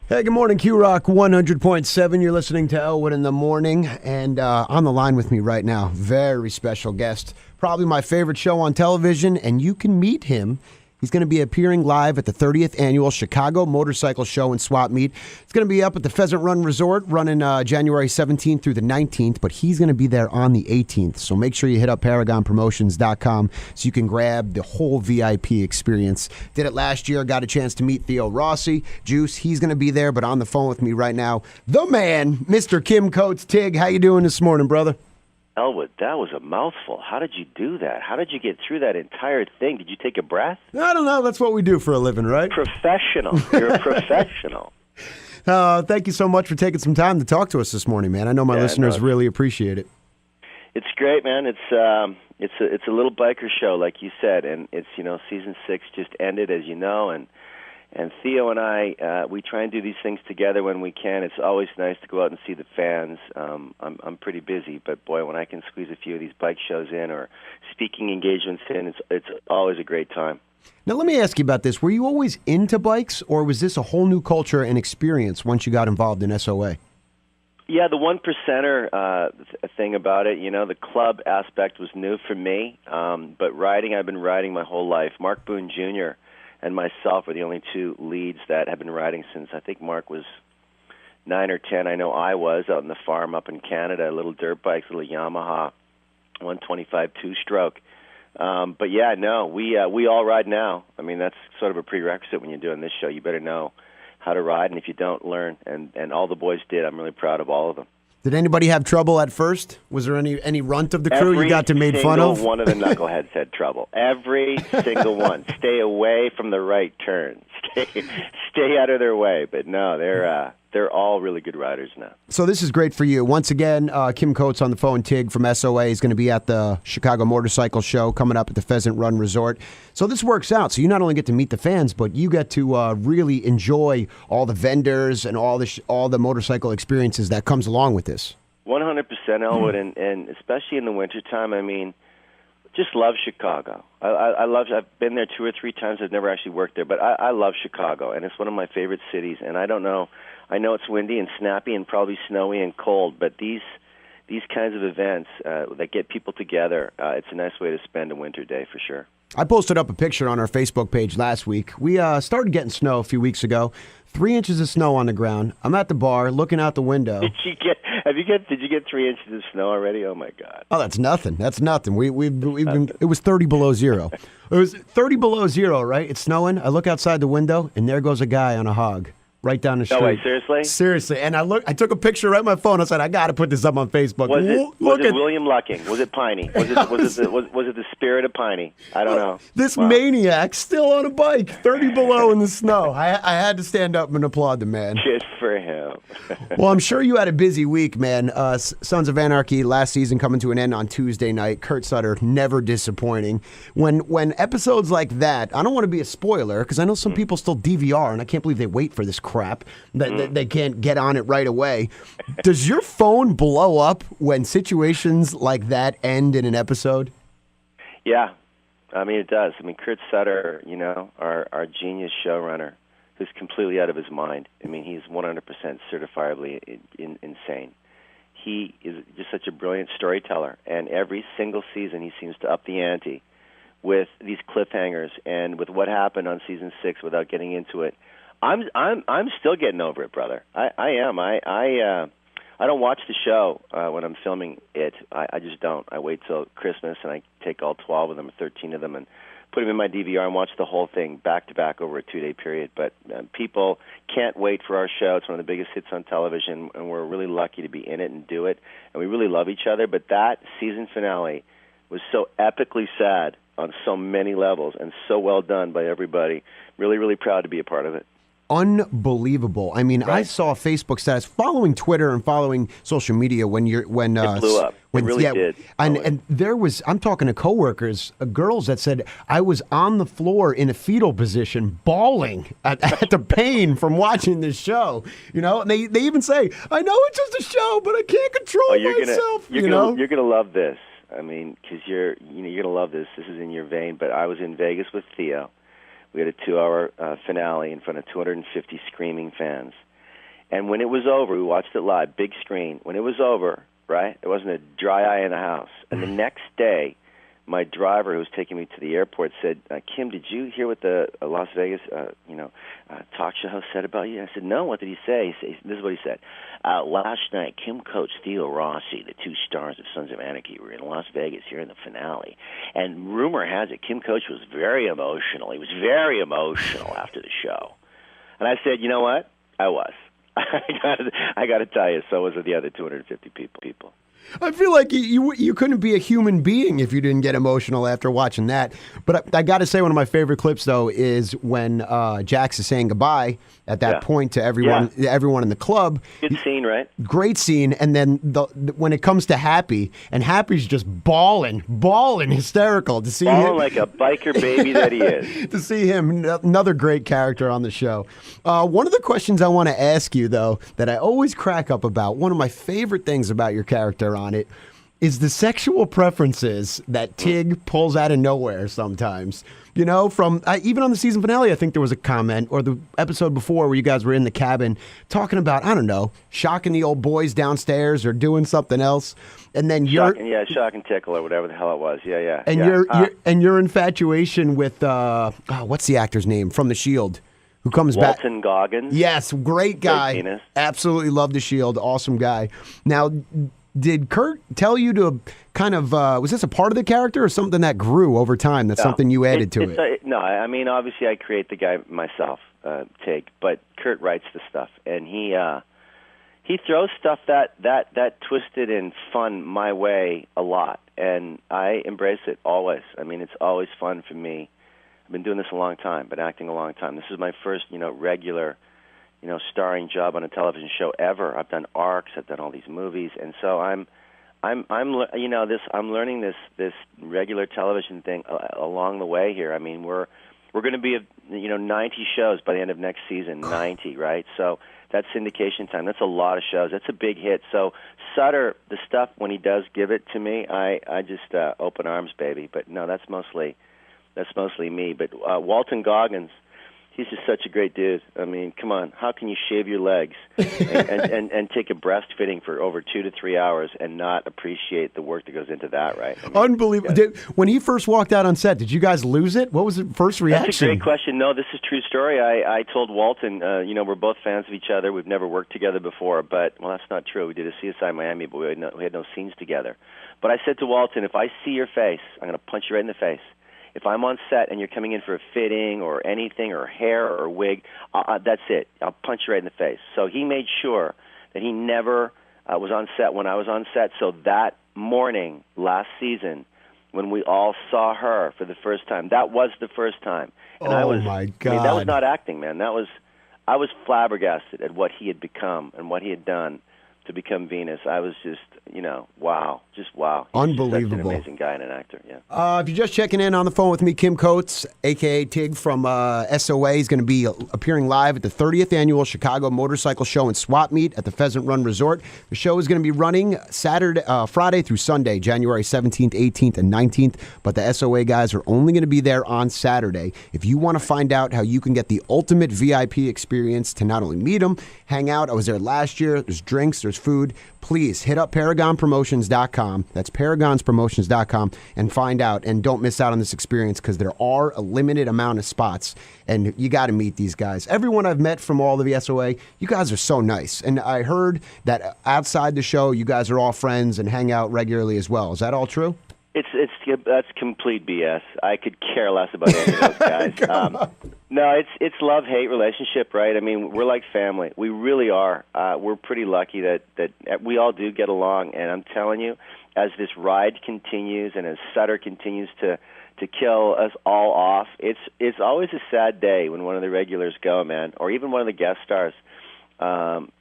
Hey, good morning, QRock 100.7. You're listening to Elwood in the Morning. And on the line with me right now, very special guest. Probably my favorite show on television, and you can meet him. He's going to be appearing live at the 30th Annual Chicago Motorcycle Show and Swap Meet. It's going to be up at the Pheasant Run Resort running January 17th through the 19th, but he's going to be there on the 18th. So make sure you hit up ParagonPromotions.com so you can grab the whole VIP experience. Did it last year, got a chance to meet Theo Rossi. Juice, he's going to be there, but on the phone with me right now, the man, Mr. Kim Coates. Tig, how you doing this morning, brother? Elwood, that was a mouthful. How did you do that? How did you get through that entire thing? Did you take a breath? I don't know. That's what we do for a living, right? Professional. You're a professional. Thank you so much for taking some time to talk to us this morning, man. I know my listeners really appreciate it. It's great, man. It's a little biker show, like you said, and it's season 6 just ended, as you know, and Theo and I, we try and do these things together when we can. It's always nice to go out and see the fans. I'm pretty busy, but boy, when I can squeeze a few of these bike shows in or speaking engagements in, it's always a great time. Now, let me ask you about this. Were you always into bikes, or was this a whole new culture and experience once you got involved in SOA? Yeah, the one percenter thing about it, the club aspect was new for me, but riding, I've been riding my whole life. Mark Boone Jr. and myself are the only two leads that have been riding since I think Mark was 9 or 10. I know I was out on the farm up in Canada, little dirt bikes, little Yamaha 125 two-stroke. But yeah, no, we all ride now. I mean, that's sort of a prerequisite when you're doing this show. You better know how to ride, and if you don't, learn. And all the boys did. I'm really proud of all of them. Did anybody have trouble at first? Was there any runt of the crew you got to made fun of? Every single one of the knuckleheads had trouble. Every single one. Stay away from the right turn. Stay out of their way. But no, they're all really good riders now. So this is great for you. Once again, Kim Coates on the phone. Tig from SOA is going to be at the Chicago Motorcycle Show coming up at the Pheasant Run Resort. So this works out. So you not only get to meet the fans, but you get to really enjoy all the vendors and all the motorcycle experiences that comes along with this. 100% Elwood, and especially in the wintertime, I mean, just love Chicago. I've been there 2 or 3 times. I've never actually worked there, but I love Chicago, and it's one of my favorite cities. And I don't know, I know it's windy and snappy and probably snowy and cold, but these kinds of events that get people together, it's a nice way to spend a winter day for sure. I posted up a picture on our Facebook page last week. We started getting snow a few weeks ago. 3 inches of snow on the ground. I'm at the bar looking out the window. Did you get 3 inches of snow already? Oh my God! Oh, that's nothing. That's nothing. We've been. It was 30 below zero. It was 30 below zero, right? It's snowing. I look outside the window, and there goes a guy on a hog right down the street. No way, seriously? Seriously. And I took a picture right on my phone. I said, I got to put this up on Facebook. Was it William Lucking? Was it Piney? Was it the spirit of Piney? I don't know. This maniac still on a bike, 30 below in the snow. I had to stand up and applaud the man. Good for him. Well, I'm sure you had a busy week, man. Sons of Anarchy last season coming to an end on Tuesday night. Kurt Sutter, never disappointing. When episodes like that, I don't want to be a spoiler because I know some people still DVR, and I can't believe they wait for this crap. That they can't get on it right away. Does your phone blow up when situations like that end in an episode? Yeah, I mean, it does. I mean, Kurt Sutter, our genius showrunner, who's completely out of his mind. I mean, he's 100% certifiably insane. He is just such a brilliant storyteller, and every single season he seems to up the ante with these cliffhangers and with what happened on season 6 without getting into it. I'm still getting over it, brother. I am. I don't watch the show when I'm filming it. I just don't. I wait till Christmas and I take all 12 of them, 13 of them, and put them in my DVR and watch the whole thing back to back over a 2-day period. But people can't wait for our show. It's one of the biggest hits on television, and we're really lucky to be in it and do it. And we really love each other. But that season finale was so epically sad on so many levels and so well done by everybody. Really, really proud to be a part of it. Unbelievable. I mean, right. I saw Facebook status following Twitter and following social media when it blew up. It really did. And there was, I'm talking to coworkers, girls that said I was on the floor in a fetal position, bawling at the pain from watching this show. And they even say, I know it's just a show, but I can't control myself. You're gonna love this. I mean, because you're gonna love this. This is in your vein. But I was in Vegas with Theo. We had a 2-hour finale in front of 250 screaming fans. And when it was over, we watched it live, big screen. When it was over, right, there wasn't a dry eye in the house. And the next day, my driver who was taking me to the airport said, Kim, did you hear what the Las Vegas talk show host said about you? I said, no, what did he say? This is what he said. Last night, Kim coached Theo Rossi, the two stars of Sons of Anarchy, were in Las Vegas here in the finale. And rumor has it, Kim Coach was very emotional. He was very emotional after the show. And I said, you know what? I was. I got to tell you, so was the other 250 people. I feel like you couldn't be a human being if you didn't get emotional after watching that. But I got to say, one of my favorite clips, though, is when Jax is saying goodbye at that point to everyone in the club. Good scene, right? Great scene. And then when it comes to Happy, and Happy's just bawling hysterical to see him. Like a biker baby that he is. To see him, another great character on the show. One of the questions I want to ask you, though, that I always crack up about, one of my favorite things about your character on it, is the sexual preferences that Tig pulls out of nowhere sometimes. You know, from even on the season finale, I think there was a comment, or the episode before where you guys were in the cabin talking about, I don't know, shocking the old boys downstairs or doing something else. And then shock and tickle or whatever the hell it was. Yeah. And your infatuation with what's the actor's name from The Shield? Who comes back? Walton Goggins. Yes, great guy. Absolutely love The Shield. Awesome guy. Now, did Kurt tell you to kind of, was this a part of the character or something that grew over time? That's something you added to it? No, I mean, obviously I create the guy myself, Tig, but Kurt writes the stuff. And he throws stuff that twisted and fun my way a lot. And I embrace it always. I mean, it's always fun for me. I've been doing this a long time, been acting a long time. This is my first, regular starring job on a television show ever. I've done arcs, I've done all these movies, and so I'm learning this regular television thing along the way here. I mean, we're going to be at 90 shows by the end of next season, 90, right? So that's syndication time. That's a lot of shows. That's a big hit. So Sutter, the stuff when he does give it to me, I just open arms, baby. But no, that's mostly me. But Walton Goggins, he's just such a great dude. I mean, come on. How can you shave your legs and take a breastfeeding for over 2 to 3 hours and not appreciate the work that goes into that, right? I mean, unbelievable. When he first walked out on set, did you guys lose it? What was the first reaction? That's a great question. No, this is a true story. I told Walton, we're both fans of each other. We've never worked together before, but, well, that's not true. We did a CSI Miami, but we had no scenes together. But I said to Walton, if I see your face, I'm going to punch you right in the face. If I'm on set and you're coming in for a fitting or anything or hair or wig, that's it. I'll punch you right in the face. So he made sure that he never was on set when I was on set. So that morning last season when we all saw her for the first time, that was the first time. And my God. I mean, that was not acting, man. I was flabbergasted at what he had become and what he had done to become Venus. I was just, wow. Just wow. He's unbelievable. Such an amazing guy and an actor, yeah. If you're just checking in on the phone with me, Kim Coates, a.k.a. Tig from SOA, is going to be appearing live at the 30th Annual Chicago Motorcycle Show and Swap Meet at the Pheasant Run Resort. The show is going to be running Friday through Sunday, January 17th, 18th, and 19th, but the SOA guys are only going to be there on Saturday. If you want to find out how you can get the ultimate VIP experience to not only meet them, hang out, I was there last year, there's drinks, there's food, please hit up ParagonPromotions.com. That's ParagonPromotions.com and find out. And don't miss out on this experience because there are a limited amount of spots. And you got to meet these guys. Everyone I've met from all of the SOA, you guys are so nice. And I heard that outside the show, you guys are all friends and hang out regularly as well. Is that all true? That's complete BS. I could care less about any of those guys. No, it's love-hate relationship, right? I mean, we're like family. We really are. We're pretty lucky that we all do get along. And I'm telling you, as this ride continues and as Sutter continues to kill us all off, it's always a sad day when one of the regulars go, man, or even one of the guest stars.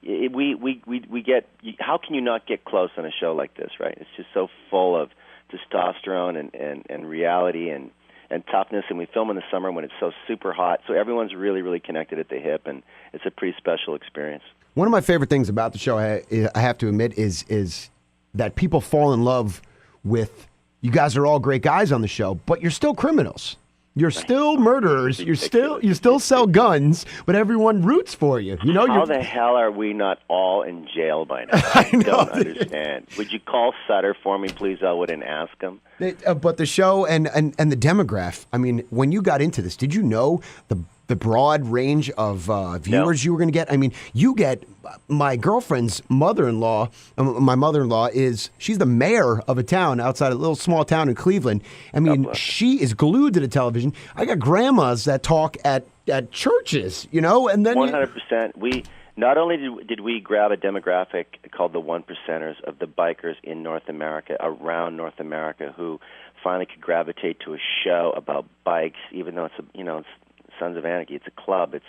We get. How can you not get close on a show like this, right? It's just so full of testosterone and reality and toughness, and we film in the summer when it's so super hot, so everyone's really, really connected at the hip, and it's a pretty special experience. One of my favorite things about the show, I have to admit, is that people fall in love with, you guys are all great guys on the show, but you're still criminals. You're still murderers. You still sell guns, but everyone roots for you. You know, how the hell are we not all in jail by now? I don't understand. Would you call Sutter for me, please, Elwood, and ask him? But the show and the demographic. I mean, when you got into this, did you know the broad range of viewers you were going to get? I mean, you get my girlfriend's mother-in-law. My mother-in-law she's the mayor of a town outside a little small town in Cleveland. I mean, she is glued to the television. I got grandmas that talk at churches, you know, and then 100%. We not only did we grab a demographic called the 1%ers of the bikers in North America, around North America, who finally could gravitate to a show about bikes, even though it's Sons of Anarchy. It's a club. It's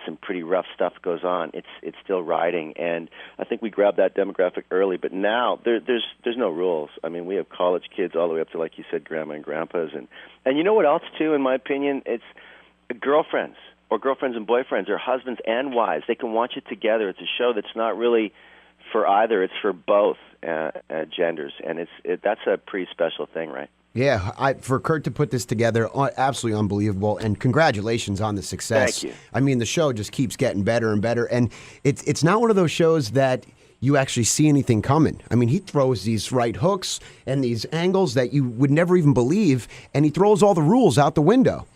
some pretty rough stuff goes on. It's still riding, and I think we grabbed that demographic early. But now there's no rules. I mean, we have college kids all the way up to, like you said, grandma and grandpas, and you know what else too? In my opinion, it's girlfriends or girlfriends and boyfriends or husbands and wives. They can watch it together. It's a show that's not really for either. It's for both genders, and that's a pretty special thing, right? Yeah, for Kurt to put this together, absolutely unbelievable, and congratulations on the success. Thank you. I mean, the show just keeps getting better and better, and it's not one of those shows that you actually see anything coming. I mean, he throws these right hooks and these angles that you would never even believe, and he throws all the rules out the window.